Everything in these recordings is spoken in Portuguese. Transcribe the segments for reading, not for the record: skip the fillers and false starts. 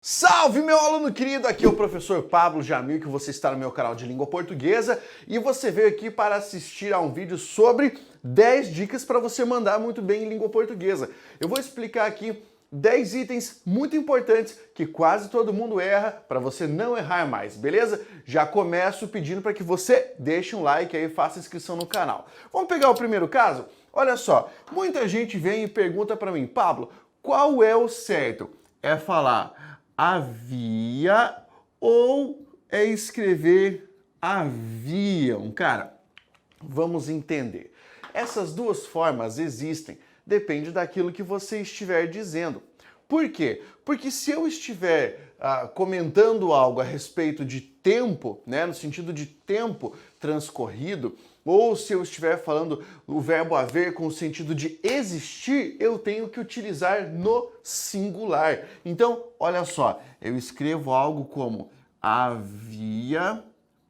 Salve, meu aluno querido! Aqui é o professor Pablo Jamil, que você está no meu canal de língua portuguesa e você veio aqui para assistir a um vídeo sobre 10 dicas para você mandar muito bem em língua portuguesa. Eu vou explicar aqui 10 itens muito importantes que quase todo mundo erra para você não errar mais, beleza? Já começo pedindo para que você deixe um like aí e faça inscrição no canal. Vamos pegar o primeiro caso? Olha só, muita gente vem e pergunta para mim, Pablo, qual é o certo? É falar havia ou é escrever haviam? Cara, vamos entender. Essas duas formas existem, depende daquilo que você estiver dizendo. Por quê? Porque se eu estiver comentando algo a respeito de tempo, né, no sentido de tempo transcorrido, ou se eu estiver falando o verbo haver com o sentido de existir, eu tenho que utilizar no singular. Então, olha só, eu escrevo algo como havia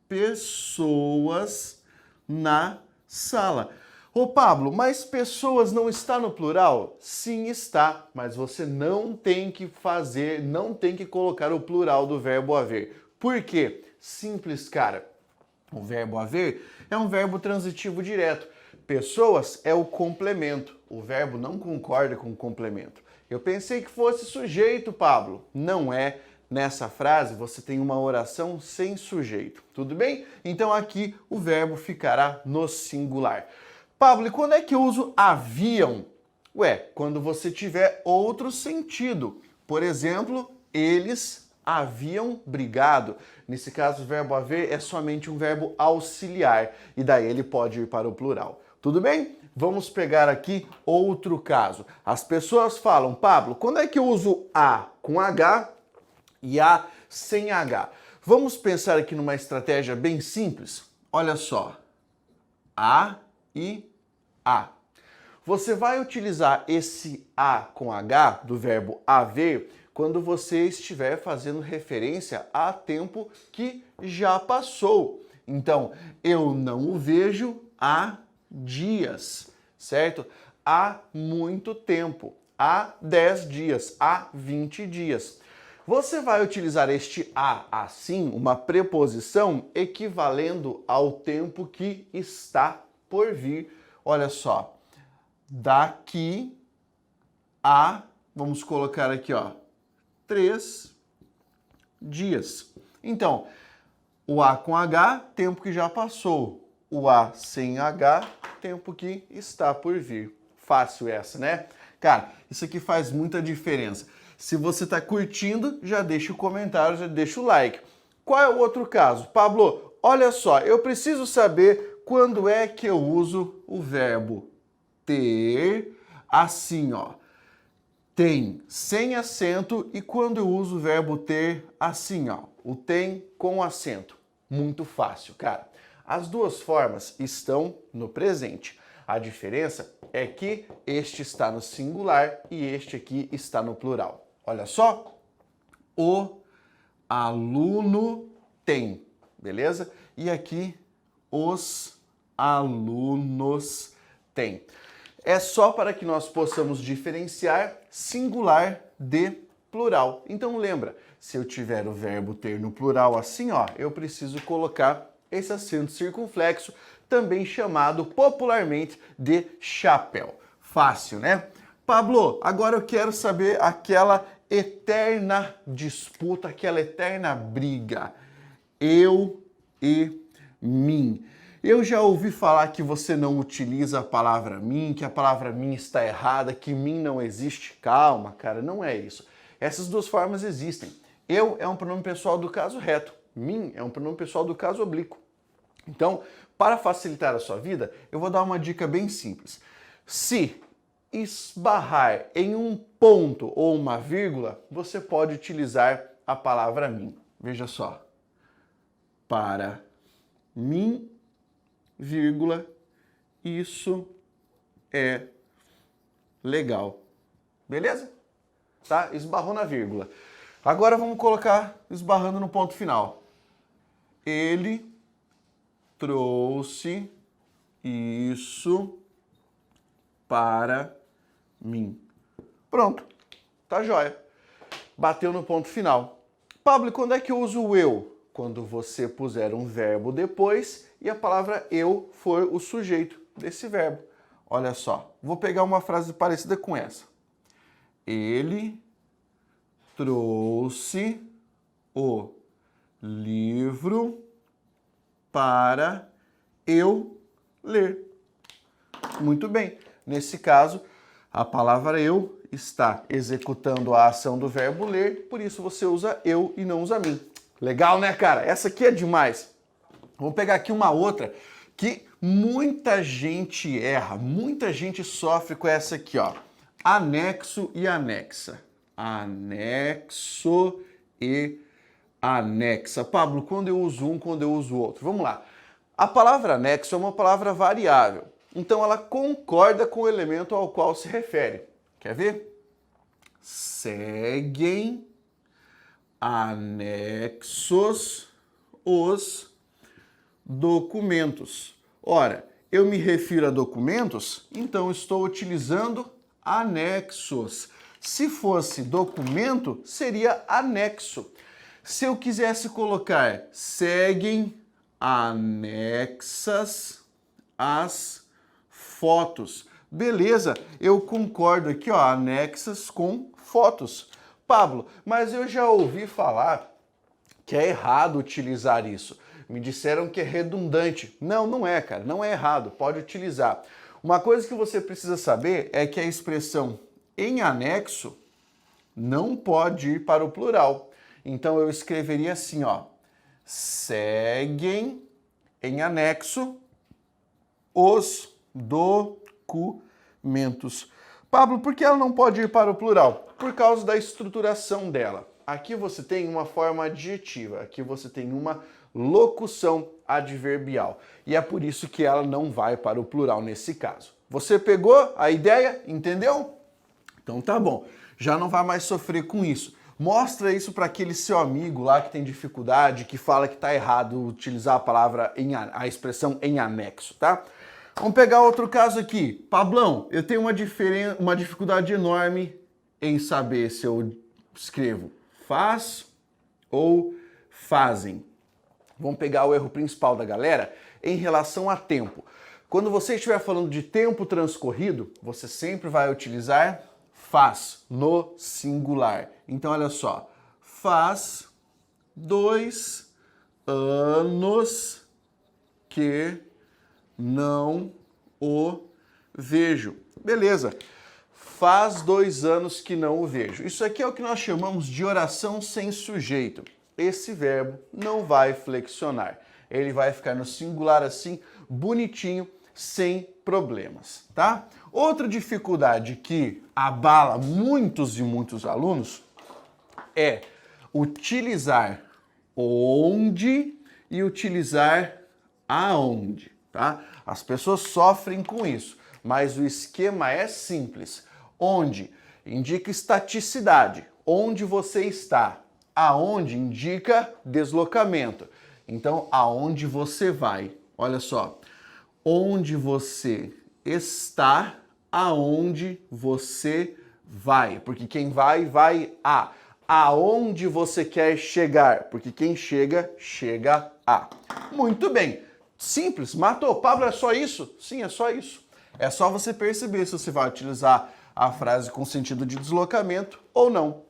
pessoas na sala. Ô Pablo, mas pessoas não está no plural? Sim, está, mas você não tem que fazer, não tem que colocar o plural do verbo haver. Por quê? Simples, cara. O verbo haver é um verbo transitivo direto. Pessoas é o complemento. O verbo não concorda com o complemento. Eu pensei que fosse sujeito, Pablo. Não é. Nessa frase você tem uma oração sem sujeito. Tudo bem? Então aqui o verbo ficará no singular. Pablo, e quando é que eu uso haviam? Ué, quando você tiver outro sentido. Por exemplo, eles haviam brigado. Nesse caso, o verbo haver é somente um verbo auxiliar e daí ele pode ir para o plural. Tudo bem? Vamos pegar aqui outro caso. As pessoas falam, Pablo, quando é que eu uso a com H e a sem H? Vamos pensar aqui numa estratégia bem simples. Olha só. A e a. Você vai utilizar esse a com H do verbo haver quando você estiver fazendo referência a tempo que já passou. Então, eu não o vejo há dias, certo? Há muito tempo, há 10 dias, há 20 dias. Você vai utilizar este a assim, uma preposição equivalendo ao tempo que está por vir. Olha só, daqui a, vamos colocar aqui, ó, 3 dias. Então, o A com H, tempo que já passou. O A sem H, tempo que está por vir. Fácil essa, né? Cara, isso aqui faz muita diferença. Se você está curtindo, já deixa o comentário, já deixa o like. Qual é o outro caso? Pablo, olha só, eu preciso saber quando é que eu uso o verbo ter assim, ó. Tem sem acento e quando eu uso o verbo ter assim, ó, o tem com acento. Muito fácil, cara. As duas formas estão no presente. A diferença é que este está no singular e este aqui está no plural. Olha só, o aluno tem, beleza? E aqui os alunos têm. É só para que nós possamos diferenciar singular de plural. Então lembra, se eu tiver o verbo ter no plural assim, ó, eu preciso colocar esse acento circunflexo, também chamado popularmente de chapéu. Fácil, né? Pablo, agora eu quero saber aquela eterna disputa, aquela eterna briga. Eu e mim. Eu já ouvi falar que você não utiliza a palavra mim, que a palavra mim está errada, que mim não existe. Calma, cara, não é isso. Essas duas formas existem. Eu é um pronome pessoal do caso reto. Mim é um pronome pessoal do caso oblíquo. Então, para facilitar a sua vida, eu vou dar uma dica bem simples. Se esbarrar em um ponto ou uma vírgula, você pode utilizar a palavra mim. Veja só. Para mim, vírgula, isso é legal. Beleza? Tá? Esbarrou na vírgula. Agora vamos colocar esbarrando no ponto final. Ele trouxe isso para mim. Pronto. Tá joia. bateu no ponto final. Pablo, e quando é que eu uso o eu? Quando você puser um verbo depois e a palavra eu for o sujeito desse verbo. Olha só, vou pegar uma frase parecida com essa. Ele trouxe o livro para eu ler. Muito bem. Nesse caso, a palavra eu está executando a ação do verbo ler, por isso você usa eu e não usa mim. Legal, né, cara? Essa aqui é demais. Vou pegar aqui uma outra que muita gente erra, muita gente sofre com essa aqui, ó. Anexo e anexa. Anexo e anexa. Pablo, quando eu uso um, quando eu uso o outro? Vamos lá. A palavra anexo é uma palavra variável, então ela concorda com o elemento ao qual se refere. Quer ver? Seguem anexos os documentos. Ora, eu me refiro a documentos, então estou utilizando anexos. Se fosse documento, seria anexo. Se eu quisesse colocar seguem anexas as fotos. Beleza, eu concordo aqui, ó, anexas com fotos. Pablo, mas eu já ouvi falar que é errado utilizar isso. Me disseram que é redundante. Não, não é, cara, não é errado, pode utilizar. Uma coisa que você precisa saber é que a expressão em anexo não pode ir para o plural. Então eu escreveria assim, ó, seguem em anexo os documentos. Pablo, por que ela não pode ir para o plural? Por causa da estruturação dela. Aqui você tem uma forma adjetiva, aqui você tem uma locução adverbial. E é por isso que ela não vai para o plural nesse caso. Você pegou a ideia? Entendeu? Então tá bom. Já não vai mais sofrer com isso. Mostra isso para aquele seu amigo lá que tem dificuldade, que fala que tá errado utilizar a palavra, a expressão em anexo, tá? Vamos pegar outro caso aqui. Pablão, eu tenho uma dificuldade enorme em saber se eu escrevo faz ou fazem. Vamos pegar o erro principal da galera em relação a tempo. Quando você estiver falando de tempo transcorrido, você sempre vai utilizar faz no singular. Então, olha só. Faz 2 anos que não o vejo. Beleza. Faz 2 anos que não o vejo. Isso aqui é o que nós chamamos de oração sem sujeito. Esse verbo não vai flexionar. Ele vai ficar no singular assim, bonitinho, sem problemas, tá? Outra dificuldade que abala muitos e muitos alunos é utilizar onde e utilizar aonde, tá? As pessoas sofrem com isso, mas o esquema é simples. Onde indica estaticidade, onde você está. Aonde indica deslocamento. Então, aonde você vai? Olha só. Onde você está, aonde você vai. Porque quem vai, vai a. Aonde você quer chegar. Porque quem chega, chega a. Muito bem. Simples. Matou. Pablo, é só isso? Sim, é só isso. É só você perceber se você vai utilizar a frase com sentido de deslocamento ou não.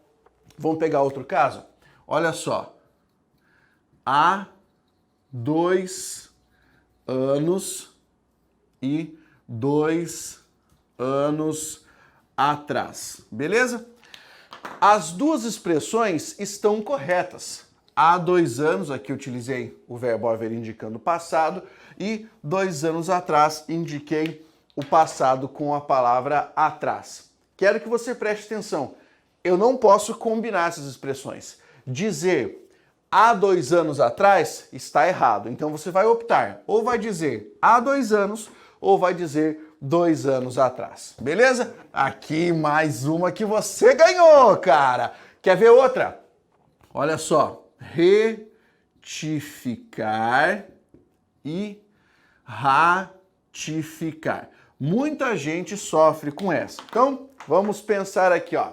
Vamos pegar outro caso? Olha só. Há 2 anos e 2 anos atrás. Beleza? As duas expressões estão corretas. Há 2 anos, aqui eu utilizei o verbo haver indicando o passado, e 2 anos atrás indiquei o passado com a palavra atrás. Quero que você preste atenção. Eu não posso combinar essas expressões. Dizer há 2 anos atrás está errado. Então você vai optar. Ou vai dizer há 2 anos, ou vai dizer 2 anos atrás. Beleza? Aqui mais uma que você ganhou, cara. Quer ver outra? Olha só. Retificar e ratificar. Muita gente sofre com essa. Então, vamos pensar aqui, ó.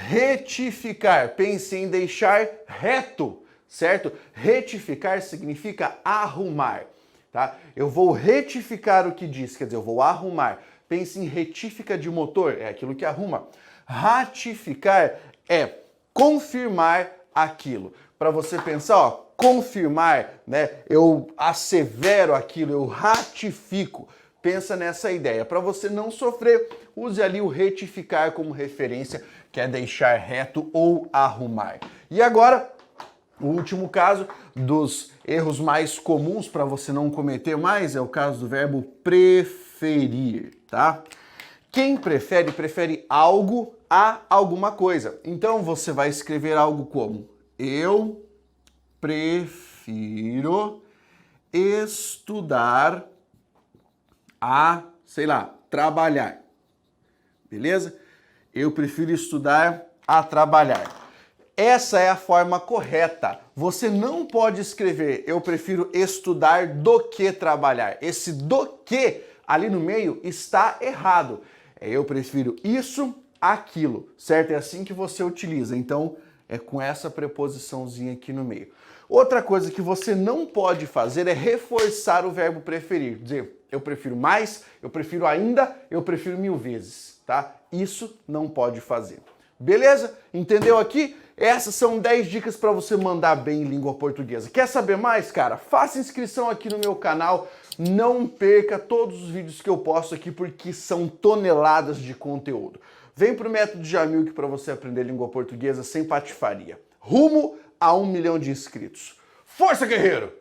Retificar, pense em deixar reto, certo? Retificar significa arrumar, tá? Eu vou retificar o que diz, quer dizer, eu vou arrumar. Pense em retífica de motor, é aquilo que arruma. Ratificar é confirmar aquilo. Para você pensar, ó, confirmar, né? Eu assevero aquilo, eu ratifico. Pensa nessa ideia. Para você não sofrer, use ali o retificar como referência, que é deixar reto ou arrumar. E agora, o último caso dos erros mais comuns para você não cometer mais é o caso do verbo preferir, tá? Quem prefere, prefere algo a alguma coisa. Então você vai escrever algo como: eu prefiro estudar a, sei lá, trabalhar. Beleza? Eu prefiro estudar a trabalhar. Essa é a forma correta. Você não pode escrever eu prefiro estudar do que trabalhar. Esse do que ali no meio está errado. Eu prefiro isso, aquilo, certo? É assim que você utiliza. Então, é com essa preposiçãozinha aqui no meio. Outra coisa que você não pode fazer é reforçar o verbo preferir. Dizer, eu prefiro mais, eu prefiro ainda, eu prefiro 1000 vezes, tá? Isso não pode fazer. Beleza? Entendeu aqui? Essas são 10 dicas para você mandar bem em língua portuguesa. Quer saber mais, cara? Faça inscrição aqui no meu canal. Não perca todos os vídeos que eu posto aqui, porque são toneladas de conteúdo. Vem pro Método Jamil para você aprender língua portuguesa sem patifaria. Rumo a 1 milhão de inscritos. Força, guerreiro!